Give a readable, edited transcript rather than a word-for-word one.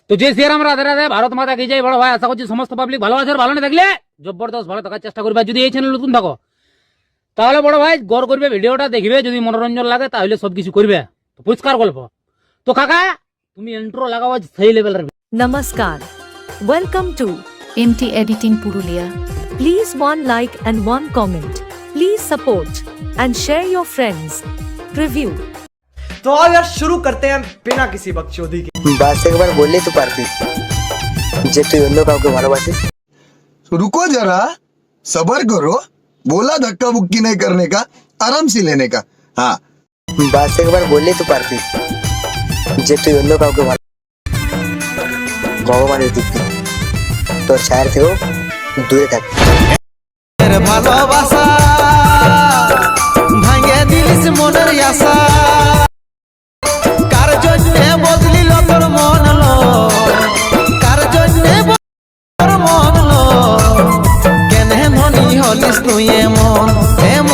তো যে শ্রীরাম রাধে রাধে, ভারত মাতা কি জয়। বড় ভাই আশা করছি সমস্ত পাবলিক ভালো আছে, আর ভালো না থাকলে জবরদস্ত ভালো থাকার চেষ্টা করবে। আর যদি এই চ্যানেল নতুন থাকো তাহলে বড় ভাই গড় করবে, ভিডিওটা দেখবে, যদি মনোরঞ্জন লাগে তাহলে সবকিছু করবে। তো পরিষ্কার গল্প। তো কাকা তুমি ইন্ট্রো লাগাও সেই লেভেলের। Namaskar. Welcome to MT Editing Purulia. please one like and one comment. Please support and share your friends. Preview. तो आओ यार शुरू करते हैं बिना किसी बकचोदी के। বাস একবার বললেই তো পারতিস যে তুই অন্য কাউকে ভালোবাসিস। तो रुको जरा, सबर करो। बोला धक्का मुक्की नहीं करने का, आराम से लेने का। हाँ, বাস একবার বললেই তো পারতিস যে তুই অন্য কাউকে ভগবানের দিক থেকে তোর ছায়ার থেকেও দূরে থাক। ভালোবাসা ভাঙে দিলিস মনের আশা, কার জন্য বদলিল তোর মন লো, কার জন্য তোর মন লো, কেন ধনী হলিস তুই এমন এমন।